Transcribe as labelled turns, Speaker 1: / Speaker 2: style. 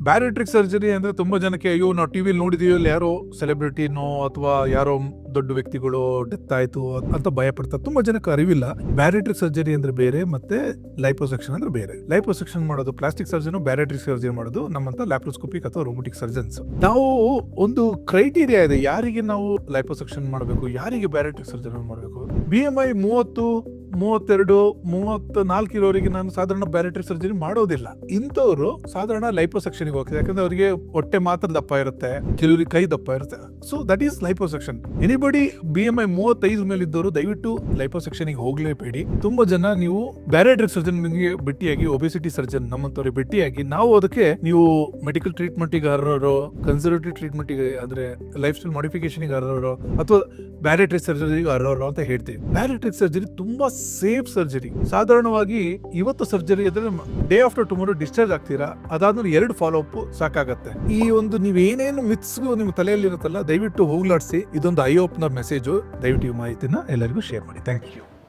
Speaker 1: ಬ್ಯಾರಿಟ್ರಿಕ್ surgery ಅಂದ್ರೆ ತುಂಬಾ ಜನಕ್ಕೆ ಅಯ್ಯೋ ನಾವು ಟಿವಿಲಿ ನೋಡಿದೀವಿ, ಯಾರೋ ಸೆಲೆಬ್ರಿಟಿನೋ ಅಥವಾ ಯಾರೋ ದೊಡ್ಡ ವ್ಯಕ್ತಿಗಳು ಡೆತ್ ಆಯ್ತು ಅಂತ ಭಯ ಪಡ್ತಾರೆ. ತುಂಬಾ ಜನಕ್ಕೆ ಅರಿವಿಲ್ಲ. ಬ್ಯಾರಿಟ್ರಿಕ್ ಸರ್ಜರಿ ಅಂದ್ರೆ ಬೇರೆ, ಮತ್ತೆ ಲೈಪೋಸೆಕ್ಷನ್ ಅಂದ್ರೆ ಬೇರೆ. ಲೈಪೋಸೆಕ್ಷನ್ ಮಾಡೋದು ಪ್ಲಾಸ್ಟಿಕ್ ಸರ್ಜನ್, ಬ್ಯಾರಿಟ್ರಿಕ್ ಸರ್ಜರಿ ಮಾಡೋದು ನಮ್ಮಂತ ಲ್ಯಾಪ್ರೋಸ್ಕೋಪಿಕ್ ಅಥವಾ ರೋಬೋಟಿಕ್ ಸರ್ಜನ್ಸ್. ನಾವು ಒಂದು ಕ್ರೈಟೀರಿಯಾ ಇದೆ, ಯಾರಿಗೆ ನಾವು ಲೈಪೋಸೆಕ್ಷನ್ ಮಾಡಬೇಕು, ಯಾರಿಗೆ ಬ್ಯಾರಿಟ್ರಿಕ್ ಸರ್ಜರಿ ಮಾಡಬೇಕು. BMI 30, 32, 34 ಇರೋರಿಗೆ ನಾನು ಸಾಧಾರಣ ಬ್ಯಾರಿಟ್ರಿಕ್ ಸರ್ಜರಿ ಮಾಡೋದಿಲ್ಲ. ಇಂಥವ್ರು ಸಾಧಾರಣ ಲೈಪೋಸೆಕ್ಷನ್ ಹೋಗ್ತಾರೆ, ಯಾಕಂದ್ರೆ ಅವರಿಗೆ ಹೊಟ್ಟೆ ಮಾತ್ರ ದಪ್ಪ ಇರುತ್ತೆ, ಕೆಲವರಿಗೆ ಕೈ ದಪ್ಪ ಇರುತ್ತೆ. So that is liposuction. Anybody BMI 35 ಮೇಲೆ ಇದ್ದವರು ದಯವಿಟ್ಟು ಲೈಪೋಸೆಕ್ಷನ್ ಹೋಗ್ಲೇಬೇಡಿ. ತುಂಬಾ ಜನ ನೀವು ಬ್ಯಾರಿಟ್ರಿಕ್ ಸರ್ಜನ್ ಭೇಟಿಯಾಗಿ, ಒಬೆಸಿಟಿ ಸರ್ಜನ್ ನಮ್ಮಂತವ್ರಿಗೆ ಭೇಟಿಯಾಗಿ ನಾವು ಅದಕ್ಕೆ ನೀವು ಮೆಡಿಕಲ್ ಟ್ರೀಟ್ಮೆಂಟ್ ಗೆ ಅರ್ಹರೋ, ಕನ್ಸರ್ವೇಟಿವ್ ಟ್ರೀಟ್ಮೆಂಟ್ ಗೆ ಅಂದ್ರೆ ಲೈಫ್ ಸ್ಟೈಲ್ ಮಾಡಿಫಿಕೇಶನ್ ಗೆ ಅರ್ಹರೋ, ಅಥವಾ ಬ್ಯಾರಿಟ್ರಿಕ್ ಸರ್ಜರಿಗೆ ಅರ್ಹರೋ ಅಂತ ಹೇಳ್ತೀವಿ. ಬ್ಯಾರಿಟ್ರಿಕ್ ಸರ್ಜರಿ ತುಂಬಾ ಸೇಫ್ ಸರ್ಜರಿ. ಸಾಧಾರಣವಾಗಿ ಇವತ್ತು ಸರ್ಜರಿ ಆದ್ರೆ ಡೇ ಆಫ್ಟರ್ ಟುಮಾರೋ ಡಿಸ್ಚಾರ್ಜ್ ಆಗ್ತೀರಾ, ಅದಾದ್ಮೇಲೆ 2 ಫಾಲೋ ಅಪ್ ಸಾಕಾಗತ್ತೆ. ಈ ಒಂದು ನೀವೇನೇನು ಮಿತ್ಸ್ ನಿಮ್ಮ ತಲೆಯಲ್ಲಿ ಇರುತ್ತಲ್ಲ, ದಯವಿಟ್ಟು ಹೋಗ್ಲಾಡಿಸಿ. ಇದೊಂದು ಐ ಓಪನರ್ ಮೆಸೇಜ್. ದಯವಿಟ್ಟು ಈ ಮಾಹಿತಿನ ಎಲ್ಲರಿಗೂ ಶೇರ್ ಮಾಡಿ. Thank you.